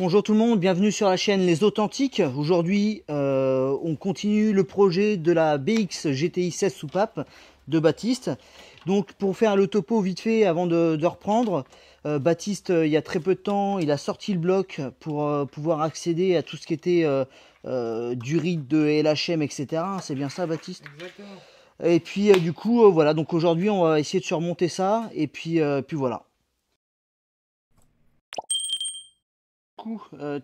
Bonjour tout le monde, bienvenue sur la chaîne Les Authentiques. Aujourd'hui, on continue le projet de la BX GTI 16 soupape de Baptiste. Donc pour faire le topo vite fait avant de reprendre, Baptiste, il y a très peu de temps, il a sorti le bloc pour pouvoir accéder à tout ce qui était du RID de LHM, etc. C'est bien ça, Baptiste? Exactement. Et puis du coup, voilà, donc aujourd'hui on va essayer de surmonter ça, et puis voilà.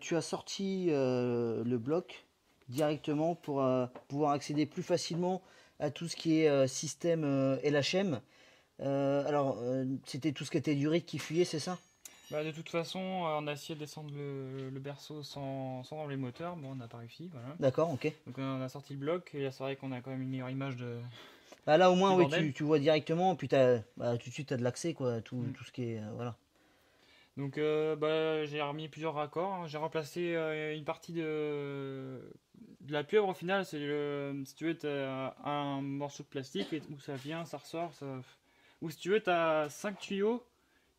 Tu as sorti le bloc directement pour pouvoir accéder plus facilement à tout ce qui est système LHM. C'était tout ce qui était du RIC qui fuyait, c'est ça? Bah, de toute façon, on a essayé de descendre le berceau sans les moteurs. Bon, on n'a pas réussi, voilà. D'accord, ok. Donc on a sorti le bloc et c'est vrai qu'on a quand même une meilleure image Bah, là au moins, du oui, bordel. tu vois directement, puis tout de suite tu as de l'accès, quoi, tout ce qui est. Voilà. Donc bah, j'ai remis plusieurs raccords, hein. J'ai remplacé une partie de la pieuvre au final. Si tu veux, t'as un morceau de plastique et où ça vient, ça ressort. Ou si tu veux, tu as 5 tuyaux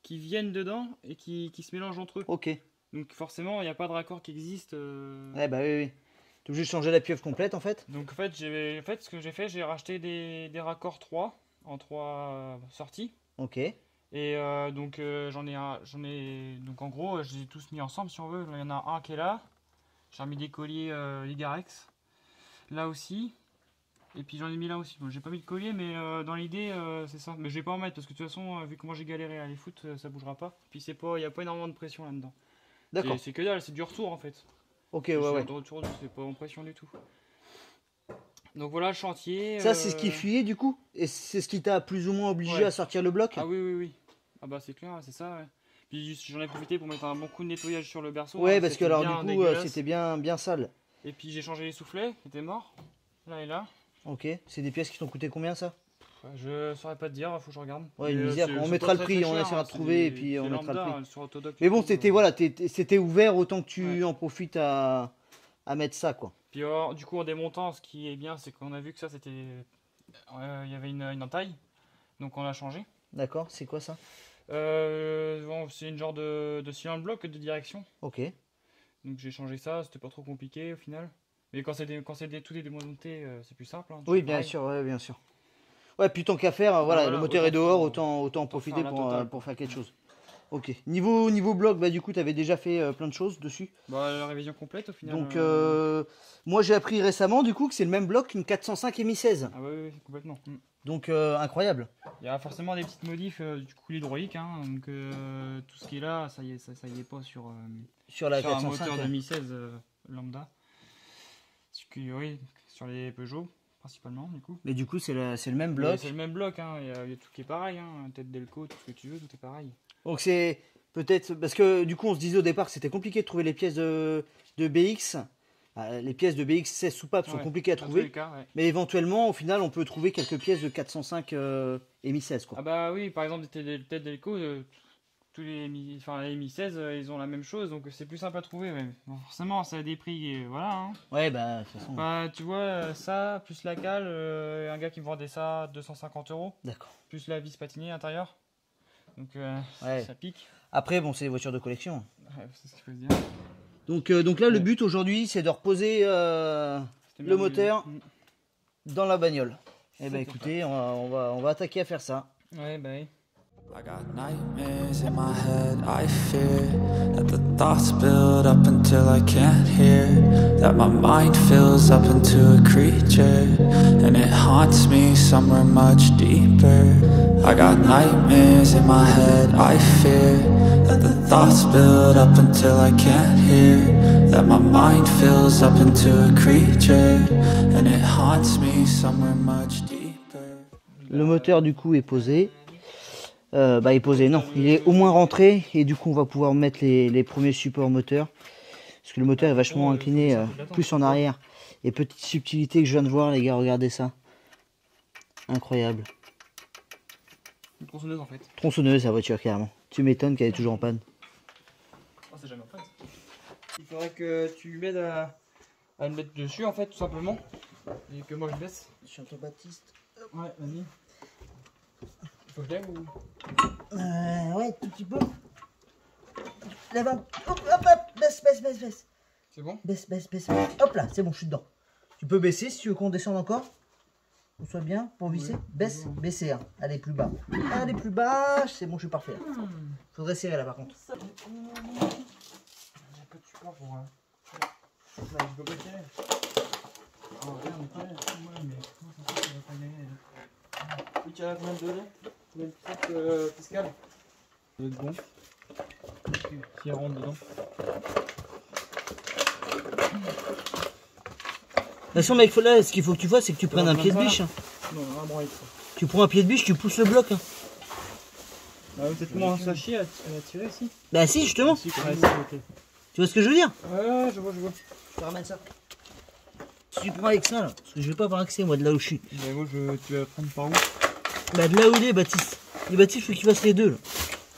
qui viennent dedans et qui se mélangent entre eux. Ok. Donc forcément, il n'y a pas de raccord qui existe. Ouais, bah oui, oui. Tu es obligé de changer la pieuvre complète en fait. Donc en fait, ce que j'ai fait, j'ai racheté des raccords 3 en 3 sorties. Ok. Et donc donc en gros, je les ai tous mis ensemble si on veut. Il y en a un qui est là. J'ai remis des colliers Ligarex là aussi. Et puis j'en ai mis là aussi. Bon, j'ai pas mis de collier, mais dans l'idée, c'est ça. Mais je vais pas en mettre parce que de toute façon, vu comment j'ai galéré à les foutre, ça bougera pas. Puis il y a pas énormément de pression là-dedans. D'accord. C'est que dalle, c'est du retour en fait. Ok, C'est ouais, juste ouais. de retour, c'est pas en pression du tout. Donc voilà le chantier. Ça, c'est ce qui fuyait du coup? Et c'est ce qui t'a plus ou moins obligé Ouais. à sortir le bloc? Ah oui, oui, oui. Ah bah c'est clair, c'est ça, ouais. Puis j'en ai profité pour mettre un bon coup de nettoyage sur le berceau, Ouais, hein, parce que c'était alors du bien coup, dégueulasse. c'était bien sale. Et puis j'ai changé les soufflets, qui étaient morts, là et là. Ok. C'est des pièces qui t'ont coûté combien ça? Ouais, je saurais pas te dire, faut que je regarde. Ouais, Mais, une misère. On c'est mettra pas le très, prix, très on cher, essaiera hein, de trouver et puis c'est on mettra le lambda, prix. hein, sur Autodoc Mais et bon, tout, c'était voilà, c'était ouvert autant que tu ouais. en profites à mettre ça quoi. Puis du coup en démontant, ce qui est bien, c'est qu'on a vu que ça c'était... Il y avait une entaille, donc on l'a changé. D'accord, c'est quoi ça? Bon, c'est une genre de cylindre bloc de direction. Ok. Donc j'ai changé ça, c'était pas trop compliqué au final. Mais tout est démonté, c'est plus simple, hein, tu Oui, fais bien pareil. sûr, ouais, bien sûr. Ouais, puis tant qu'à faire, Bah voilà, le voilà, moteur est dehors, autant en autant faire profiter la totale, pour quoi. faire quelque chose. Ok. Niveau bloc, bah du coup, tu avais déjà fait plein de choses dessus. Bah la révision complète au final. Donc, moi j'ai appris récemment du coup que c'est le même bloc qu'une 405 Mi 16. Ah ouais, ouais, complètement. Donc, incroyable. Il y a forcément des petites modifs du coup hydraulique, hein, donc tout ce qui est là, ça y est pas Sur la sur un 405. moteur Ouais. 2016 lambda. Oui, sur les Peugeot principalement du coup. Mais du coup, c'est le même Mais bloc. c'est le même bloc, hein, il y a tout qui est pareil, hein, tête Delco, tout ce que tu veux, tout est pareil. Donc c'est peut-être parce que du coup on se disait au départ que c'était compliqué de trouver les pièces de BX. Les pièces de BX 16 soupapes sont Ouais, compliquées à dans tous trouver, les cas, ouais. mais éventuellement au final on peut trouver quelques pièces de 405 et Mi 16 quoi. Ah bah oui, par exemple, des têtes Delco, les Mi 16, ils ont la même chose, donc c'est plus simple à trouver. Ouais. Bon, forcément, ça a des prix, voilà. Hein. Ouais, bah de toute façon. Bah, tu vois, ça, plus la cale, un gars qui me vendait ça 250 €, D'accord. plus la vis patinée intérieure. Donc Ouais. ça pique. Après bon, c'est des voitures de collection. Ouais, c'est ce qu'il faut se dire. Donc là le Ouais. but aujourd'hui c'est de reposer C'était le merveilleux. moteur dans la bagnole. Eh C'est ben pour écoutez, on va attaquer à faire ça. Ouais, bah oui. I got nightmares in my head, I fear that the thoughts build up until I can't hear, that my mind fills up into a creature, and it haunts me somewhere much deeper. I got nightmares in my head, I fear that the thoughts build up until I can't hear, that my mind fills up into a creature, and it haunts me somewhere much deeper. Le moteur du coup est posé. Il est posé, non, il est au moins rentré et du coup on va pouvoir mettre les premiers supports moteurs parce que le moteur est vachement incliné plus en arrière. Et petite subtilité que je viens de voir les gars, regardez ça, incroyable. Une tronçonneuse en fait. Tronçonneuse la voiture carrément, tu m'étonnes qu'elle est toujours en panne. Oh, c'est jamais en fait. Il faudrait que tu m'aides à le mettre dessus en fait, tout simplement. Et que moi je baisse. Sur ton Baptiste. Ouais, vas-y. Faut que je lève ou... Ouais, tout petit peu. Lève un... Hop, hop, hop, baisse, baisse, baisse, baisse. C'est bon? Baisse, baisse, baisse. Hop là, c'est bon, je suis dedans. Tu peux baisser si tu veux qu'on descende encore. On soit bien pour visser. Baisse, baisser. Hein. Allez, plus bas. Allez, plus bas. C'est bon, je suis parfait. Faudrait serrer là par contre. J'ai pas de support pour. Je peux pas tirer. Oh, regarde, on tire. Ouais, mais comment ça va pas gagner? Tu tires à combien de degrés? Combien de puissance fiscale? Ça va être bon. Qui rentre dedans. De toute façon, mec, là, ce qu'il faut que tu fasses, c'est que tu prennes un pied de biche. Hein. Non, on va branler ça. Tu prends un pied de biche, tu pousses le bloc. Hein. Ah, peut-être comment ça chier à tirer ici? Bah si, justement. Si, ouais, ok. Tu vois ce que je veux dire? Ouais, je vois. Je te ramène ça. Si tu prends avec ça, là, parce que je vais pas avoir accès, moi, de là où je suis. Mais moi, tu vas prendre par où? Bah de là où il est, Baptiste. Et Baptiste, il faut qu'il fasse les deux. Là.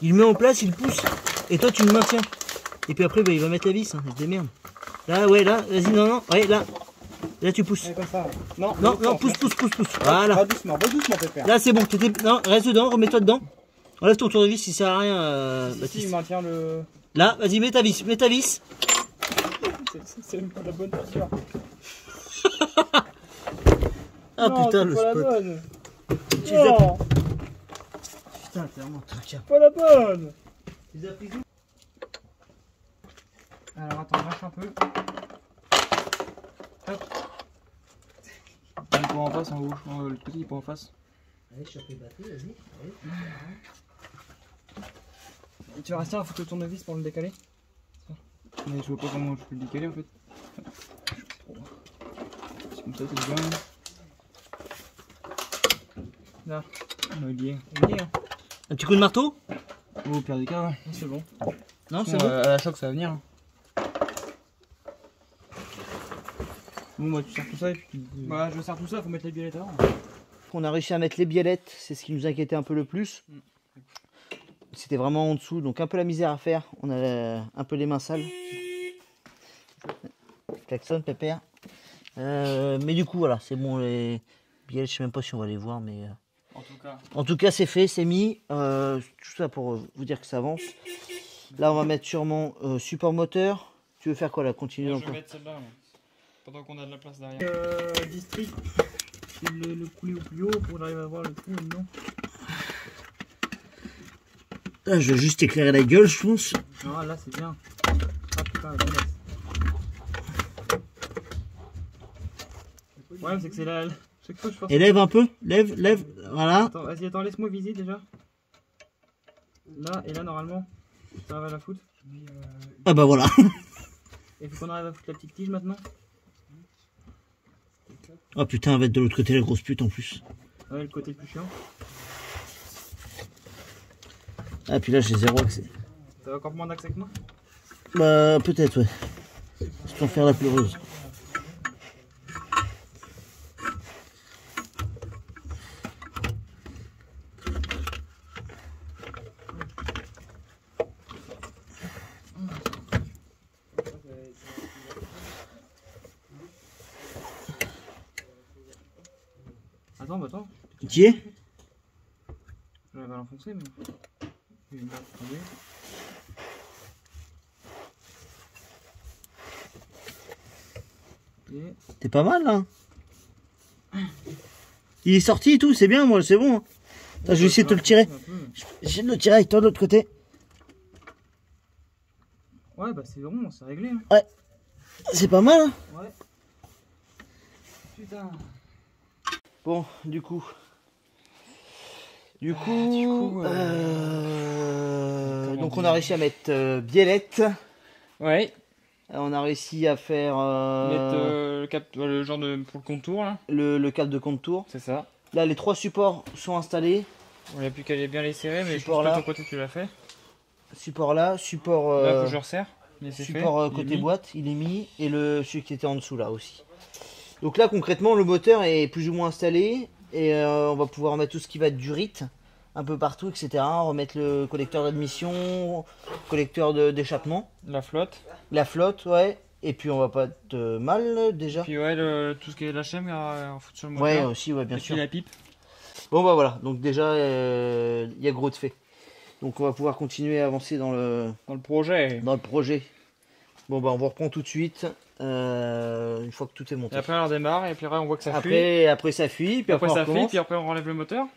Il le met en place, il le pousse. Et toi, tu le maintiens. Et puis après, bah, il va mettre la vis. Hein. Il se démerde. Là, ouais, là. Vas-y, non. Ouais, là. Là, tu pousses. Ouais, comme ça. Non, pousse. Voilà. Va doucement, pépère. Là, c'est bon. Non, reste dedans, remets-toi dedans. Enlève ton tournevis, il sert à rien, Baptiste. Si, il maintient le... Là, vas-y, mets ta vis. C'est même pas la bonne posture. Ah non, putain, le pas spot. La bonne. Tu Non, Putain, clairement, tiens. pas la bonne. Tu les as pris où? Alors attends, lâche un peu. Hop. Il est pas en face en haut, le petit il est pas en face. Allez, chope les batteries, vas-y. Et tu vas rester à foutre le tournevis pour le décaler. Mais je vois pas comment je peux le décaler en fait. C'est comme ça, c'est bien. Là, il est. Hein. Un petit coup de marteau? Oh, au pire des cas, ouais. C'est bon. Non, c'est bon. À la choc, ça va venir. Hein. Bon, bah, tu sers tout ça et puis. Bah, je sers tout ça, faut mettre les biellettes avant. On a réussi à mettre les biellettes, c'est ce qui nous inquiétait un peu le plus. C'était vraiment en dessous, donc un peu la misère à faire. On a un peu les mains sales. Klaxon, pépère. Mais du coup, voilà, c'est bon. Les biellettes, je sais même pas si on va les voir, mais. En tout cas, c'est fait, c'est mis. Tout ça pour vous dire que ça avance. Là, on va mettre sûrement support moteur. Tu veux faire quoi là? Continuer Je dans vais ton... mettre celle-là, pendant qu'on a de la place derrière. District, c'est le couler au plus haut pour que j'arrive à voir le trou dedans. Là, je vais juste éclairer la gueule, je pense. Non, là c'est bien. Ah putain, la laisse. Le problème c'est que c'est là. Chaque fois je pense. Élève un peu, lève, voilà. Attends, vas-y, attends, laisse-moi viser déjà. Là et là normalement, ça va la foutre. Ah bah voilà. Et faut qu'on arrive à foutre la petite tige maintenant. Oh putain, elle va être de l'autre côté la grosse pute en plus. Ouais, le côté le plus chiant. Ah puis là j'ai zéro accès. T'as encore moins d'accès que moi? Bah peut-être ouais. Je peux en faire la pleureuse. Attends. Tu y es? Je vais l'enfoncer, mais. Je vais me faire tomber. Et... T'es pas mal là. Il est sorti et tout, c'est bien moi, c'est bon. Hein. Attends, je vais essayer de te le tirer. J'essaie de le tirer avec toi de l'autre côté. Ouais, bah c'est bon, c'est réglé. Hein. Ouais. C'est pas mal. Hein. Ouais. Putain. Bon, du coup, donc on a réussi à mettre biellette. Ouais. On a réussi à faire Mettre le genre de pour le contour là. le câble de contour. C'est ça. Là, les 3 supports sont installés. On n'a plus qu'à bien les serrer, mais Support je pense que là. de ton côté tu l'as fait. Support là, support Là, faut que je resserre. support côté boîte, il est mis, et celui qui était en dessous là aussi. Donc là concrètement le moteur est plus ou moins installé et on va pouvoir mettre tout ce qui va être du RIT un peu partout, etc. Remettre le collecteur d'admission, collecteur d'échappement, La flotte. la flotte, ouais. Et puis on va pas être mal déjà. Puis ouais, tout ce qui est l'HM, on fout sur le moteur. Ouais aussi, ouais bien et sûr. puis la pipe. Bon bah voilà, donc déjà il y a gros de fait. Donc on va pouvoir continuer à avancer dans le projet. projet Bon bah on vous reprend tout de suite une fois que tout est monté. Et après on redémarre et puis après on voit que ça fuit. Après ça fuit, puis Après on ça fuit, recommence. puis après on enlève le moteur.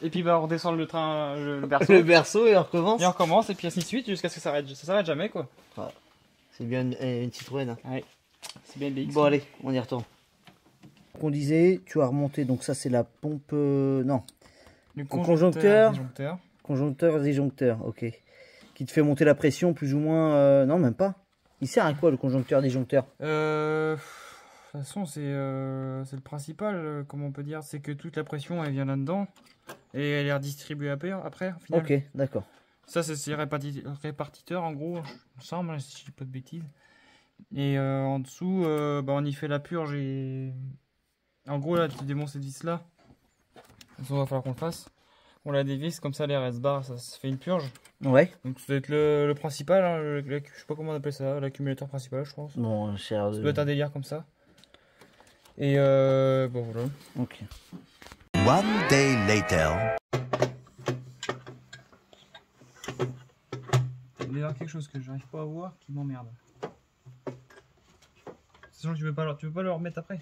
Et puis bah on redescend le train, le berceau. Le berceau et on recommence. Et on recommence et puis ainsi de suite jusqu'à ce que ça s'arrête jamais quoi. Voilà. C'est bien une Citroën. Hein. Ouais. C'est bien BX. Bon allez, on y retourne. On disait, tu as remonté, donc ça c'est la pompe... non, Le conjoncteur. disjoncteur. Conjoncteur, disjoncteur, ok. Qui te fait monter la pression plus ou moins... non, même pas. Il sert à quoi le conjoncteur, disjoncteur? De toute façon c'est le principal, comment on peut dire, c'est que toute la pression elle vient là-dedans. Et elle est redistribuée après au final. Ok, d'accord. Ça c'est répartiteur en gros, il me semble, si je dis pas de bêtises. Et en dessous, bah, on y fait la purge et... En gros là tu démontes cette vis là. Il va falloir qu'on le fasse. On la dévisse comme ça l'air elle se barre, ça se fait une purge. Ouais. Donc ça doit être le principal, hein, je sais pas comment on appelle ça, l'accumulateur principal je pense. Bon, cher. Ça doit être un délire comme ça. Et bon voilà. Ok. One day later. Il y a quelque chose que j'arrive pas à voir qui m'emmerde. Sachant que tu peux pas le remettre après.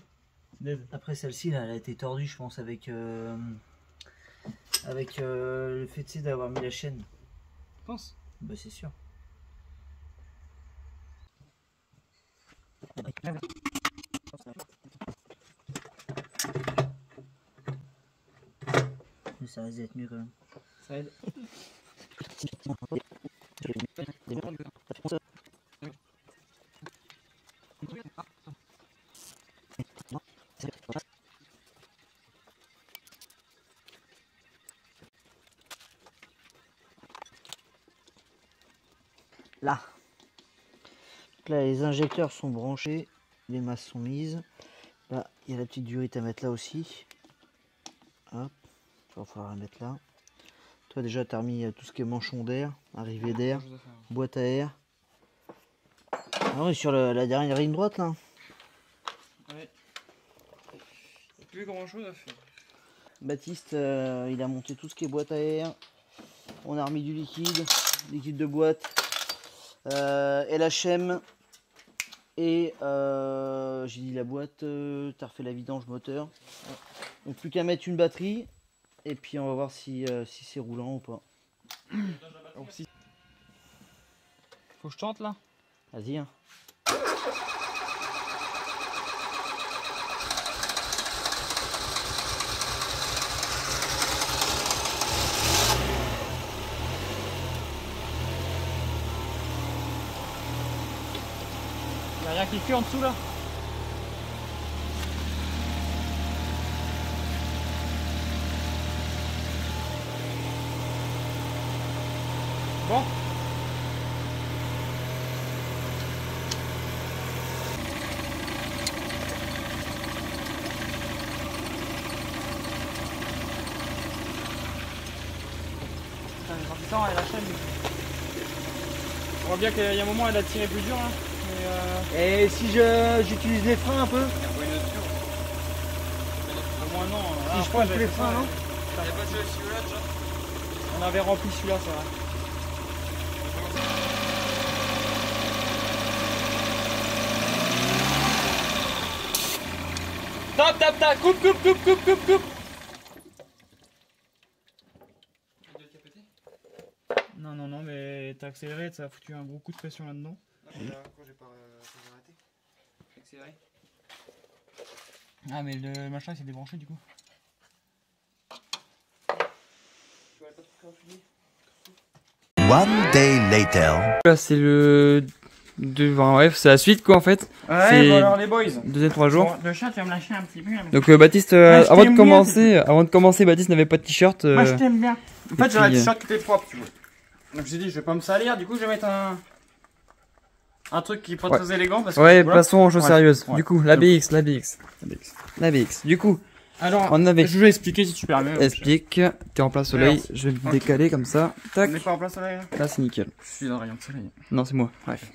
Après celle-ci, elle a été tordue, je pense, avec le fait d'avoir mis la chaîne. Tu penses? Bah c'est sûr. Mais ça risque d'être mieux quand même. Ça aide. Là. Donc là, les injecteurs sont branchés, les masses sont mises. Là, il y a la petite durite à mettre là aussi. Hop, il va falloir la mettre là. Toi, déjà, tu as remis tout ce qui est manchon d'air, arrivée d'air, boîte à air. Ah oui, sur la dernière ligne droite là. Ouais. Plus grand chose à faire. Baptiste, il a monté tout ce qui est boîte à air. On a remis du liquide de boîte, LHM et j'ai dit la boîte, t'as refait la vidange moteur. Donc plus qu'à mettre une batterie et puis on va voir si c'est roulant ou pas. Faut que je tente là. Vas-y. Hein. Y'a rien qui fuit en dessous là. Bon. Elle la chaîne. On voit bien qu'il y a un moment elle a tiré plus dur là. Mais Et si j'utilise les freins un peu? au moins non. Si je prends les freins, non? On avait rempli celui-là, c'est vrai. Tap, coupe. Non, mais t'as accéléré, ça a foutu un gros coup de pression là-dedans. Quand j'ai arrêté. Accéléré. Ah, mais le machin il s'est débranché du coup. One day later. Là, c'est le. Enfin, bref, c'est la suite quoi en fait. Ouais, C'est- bon alors les boys. 2-3 jours. Bon, le chat, tu vas me lâcher un petit peu. Là. Donc Baptiste, je avant t'aime de commencer, Baptiste n'avait pas de t-shirt. Moi je t'aime bien. En fait, j'aurais un puis, t-shirt qui était propre, tu vois. Donc j'ai dit, je vais pas me salir, du coup, je vais mettre un truc qui est pas Ouais. très élégant. Parce que, Ouais, voilà. passons aux choses Ouais. sérieuses. Ouais. Du coup, la BX. Du coup, Alors, on avait. je vais expliquer si tu permets. Explique, t'es en plein soleil, Alors, je vais me ok. décaler comme ça. Tac, On n'est pas en place soleil là. là c'est nickel. Je suis dans le rayon de soleil. Non, c'est moi. Bref.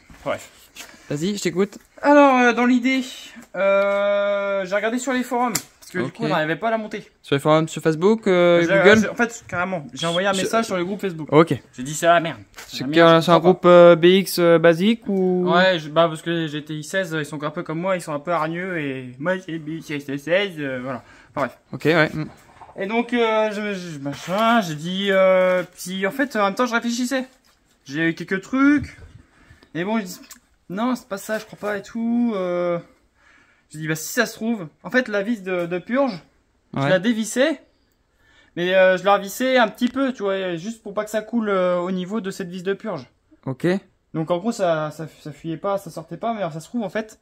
Vas-y, je t'écoute. Alors, dans l'idée, j'ai regardé sur les forums. Parce que du Ok. coup on n'arrivait pas à la monter. Sur les forums, sur Facebook, J'ai- Google. En fait, carrément, j'ai envoyé un message sur le groupe Facebook. Ok. J'ai dit c'est la merde. C'est la merde, je un comprends groupe BX basique ou. pas. Ouais, bah parce que les GTI 16, ils sont un peu comme moi, ils sont un peu hargneux et moi j'ai BX 16, voilà. Enfin, bref. Ok, ouais. Et donc, j'ai dit, puis en fait, en même temps, je réfléchissais. J'ai eu quelques trucs. Et bon, je dis, non, c'est pas ça, je crois pas et tout. J'ai dit, bah, si ça se trouve, en fait, la vis de purge, je la Ouais. dévissais. Mais je la revissais un petit peu, tu vois, juste pour pas que ça coule au niveau de cette vis de purge. Ok. Donc, en gros, ça fuyait pas, ça sortait pas, mais alors, ça se trouve, en fait,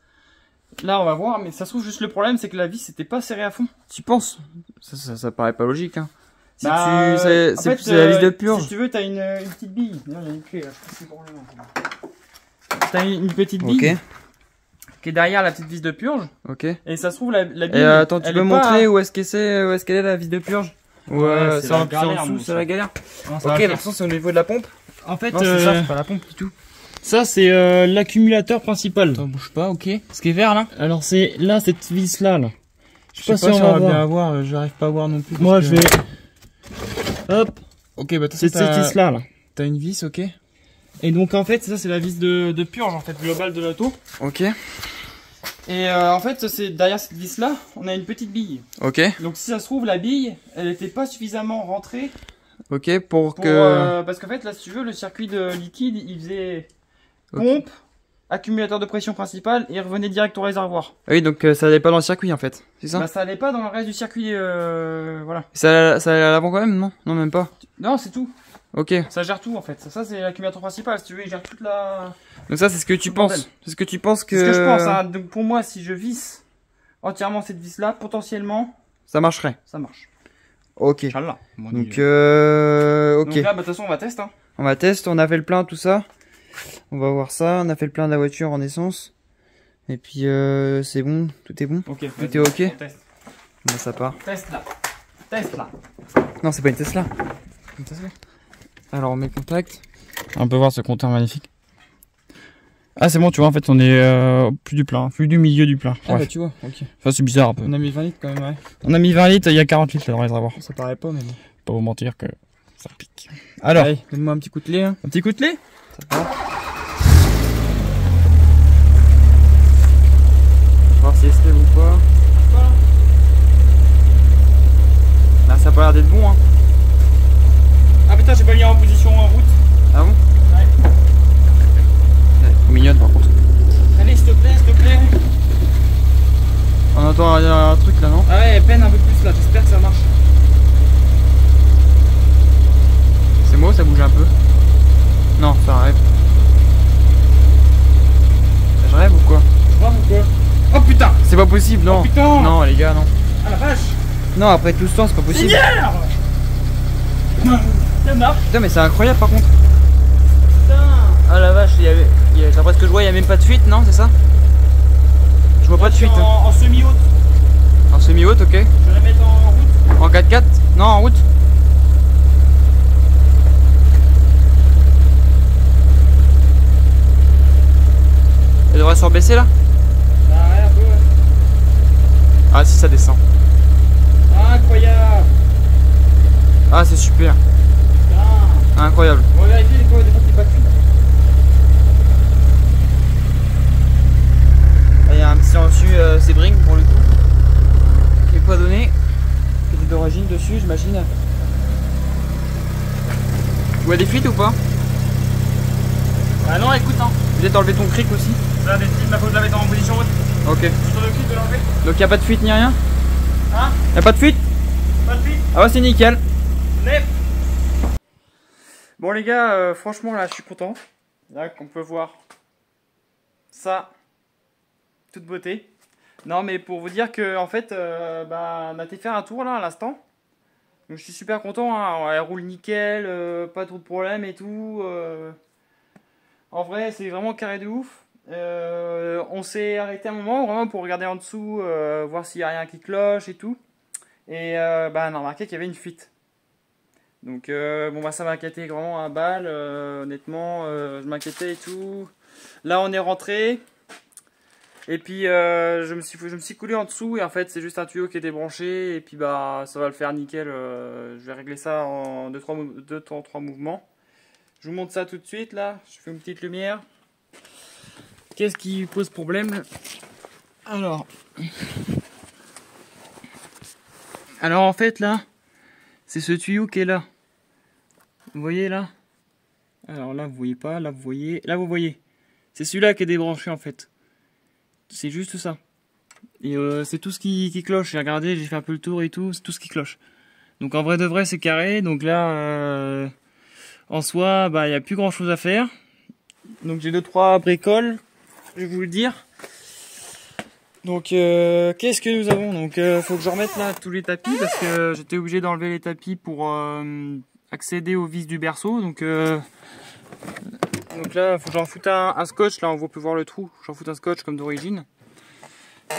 là, on va voir, mais ça se trouve, juste le problème, c'est que la vis était pas serrée à fond. Tu penses ça paraît pas logique, hein. Si Bah, tu. C'est en fait, c'est la vis de purge. Si tu veux, t'as une petite bille. Non, j'ai une clé là, je sais pas si pour le moment. T'as une petite bille Ok. qui est derrière la petite vis de purge. Ok. Et Et ça se trouve, la bille. attends, tu elle peux est montrer pas... où est-ce qu'elle est la vis de purge? Ou Ouais, c'est c'est la en galère, dessous, mon c'est la galère. Non, ça Ok, va de faire. toute façon, c'est au niveau de la pompe. En fait, Non, c'est ça, c'est pas la pompe du tout. ça c'est l'accumulateur principal. Attends, bouge pas, ok. Ce qui est vert là? Alors c'est là, cette vis là. Je Je sais pas si on va bien voir, j'arrive pas à voir non plus. Moi, parce je que- vais. Hop, Ok, bah c'est cette vis là. T'as une vis, ok. Et donc en fait, ça c'est la vis de purge en fait globale de l'auto. Ok. Et en fait, c'est derrière cette vis là, on a une petite bille. Ok. Donc si ça se trouve, la bille, elle était pas suffisamment rentrée Ok, pour pour, que. parce qu'en fait là, si tu veux, le circuit de liquide, il faisait Ok. pompe, accumulateur de pression principal et il revenait direct au réservoir. Ah oui, donc ça allait pas dans le circuit en fait, c'est ça? Bah ça allait pas dans le reste du circuit, voilà. Ça allait à l'avant quand même, non? Non, même pas. Non, c'est tout. Ok. Ça gère tout en fait. Ça c'est l'accumulateur principal. Si tu veux, il gère toute la. Donc ça, c'est ce que tu Tout le bordel. penses. C'est ce que tu penses que. C'est ce que je pense. Hein. Donc pour moi, si je visse entièrement cette vis là, potentiellement, Ça marcherait. ça marche. Ok. Inch'Allah. Donc, ok. Donc là, bah, de toute façon, on va tester. Hein. On va tester, on a fait le plein, tout ça. On va voir ça. On a fait le plein de la voiture en essence. Et puis, c'est bon, tout est bon. Ok. Tout est ok. On teste. Bon, ça part. Teste là. Teste là. Non, c'est pas une Tesla. Alors, on met le contact. On peut voir ce compteur magnifique. Ah c'est bon, tu vois, en fait on est plus du plein, plus du milieu du plein. Ah, Ouais. bah, tu vois, ok. Enfin c'est bizarre un peu. On a mis 20 litres quand même, ouais. On a mis 20 litres, il y a 40 litres là dans les réservoirs. Ça paraît pas, mais bon. Pas vous mentir que ça pique. Alors, Allez, donne-moi un petit coup de lait, hein. un petit coup de lait. Ça part. Voir si elle se lève ou pas. Là, ça a pas l'air d'être bon, hein. Ah putain, j'ai pas mis en position en route. Ah bon? Ouais. Elle est mignonne par contre. Allez, s'il te plaît, s'il te plaît. On entend un truc là, non? Ah ouais, elle peine un peu plus là, j'espère que ça marche. C'est moi, ça bouge un peu. Non, ça rêve. Je rêve ou quoi? Je vois ou quoi? Oh putain. C'est pas possible, non. Oh putain. Non, les gars, non. Ah la vache. Non, après tout ce temps, c'est pas possible. Seigneur. Ça marche. Putain, mais c'est incroyable par contre. Putain. Ah la vache, d'après ce que je vois, il y a même pas de fuite, non? C'est ça? Je vois pas de fuite. En semi-haute. En semi-haute, ok. Je vais la mettre en route. En 4x4? Non, en route. Elle devrait se rebaisser là? Ah ouais, un peu. Ouais. Ah si, ça descend. Incroyable. Ah, c'est super. Putain. Incroyable. On va vérifier des fois qu'il n'y a pas de fuite. Il y a un petit silencieux Sebring pour le coup. Qui est pas donné. Qui est d'origine dessus, j'imagine. Tu vois des fuites ou pas? Ah non, écoute, hein. Peut-être enlever ton cric aussi. Ça des fuites, il faut de la mettre en position haute. Ok. Tu t'en occupes de l'enlever? Donc il n'y a pas de fuite ni rien? Hein? Il a pas de fuite? Pas de fuite? Ah ouais, c'est nickel. Nef. Bon les gars, franchement là je suis content. Là qu'on peut voir ça, toute beauté. Non mais pour vous dire que en fait, bah, on a été faire un tour là à l'instant. Donc je suis super content, hein. Elle roule nickel, pas trop de problèmes et tout. En vrai c'est vraiment carré de ouf. On s'est arrêté un moment vraiment pour regarder en dessous, voir s'il n'y a rien qui cloche et tout. Et bah, on a remarqué qu'il y avait une fuite. Donc bon bah ça m'inquiétait vraiment un bal, honnêtement je m'inquiétais et tout. Là on est rentré Et puis je me suis coulé en dessous et en fait c'est juste un tuyau qui est débranché et puis bah ça va le faire nickel. Je vais régler ça en 2-3 mouvements. Je vous montre ça tout de suite là. Je fais une petite lumière. Qu'est-ce qui pose problème? Alors en fait là, c'est ce tuyau qui est là. Vous voyez là? Alors là vous voyez pas, là vous voyez, là vous voyez. C'est celui-là qui est débranché en fait. C'est juste ça. Et c'est tout ce qui cloche. J'ai regardé, j'ai fait un peu le tour et tout, c'est tout ce qui cloche. Donc en vrai de vrai c'est carré. Donc là, en soi, bah il n'y a plus grand chose à faire. Donc j'ai 2-3 bricoles, je vais vous le dire. Donc qu'est-ce que nous avons? Donc faut que je remette là tous les tapis parce que j'étais obligé d'enlever les tapis pour accéder aux vis du berceau. Donc là faut que j'en foute un scotch. Là on peut voir le trou. J'en foute un scotch comme d'origine.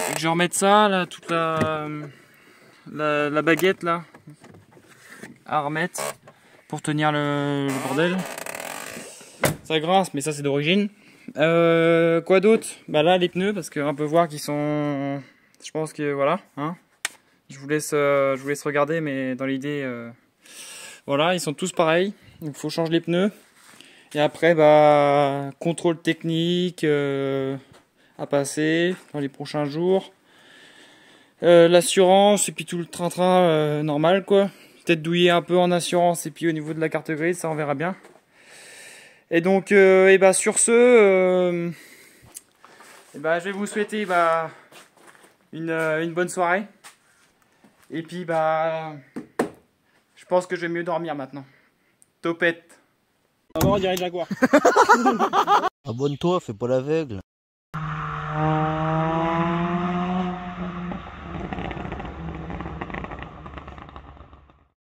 Et que je remette ça là, toute la baguette là à remettre pour tenir le bordel. Ça grince mais ça c'est d'origine. Quoi d'autre? Bah là les pneus parce qu'on peut voir qu'ils sont, je pense que voilà hein. Je vous laisse regarder mais dans l'idée voilà ils sont tous pareils. Donc faut changer les pneus et après bah contrôle technique à passer dans les prochains jours. L'assurance et puis tout le train-train normal quoi. Peut-être douiller un peu en assurance et puis au niveau de la carte grise ça on verra bien. Et donc, et bah sur ce, et bah je vais vous souhaiter bah une bonne soirée. Et puis bah, je pense que je vais mieux dormir maintenant. Topette. On dirait Jaguar. Abonne-toi, fais pas l'aveugle.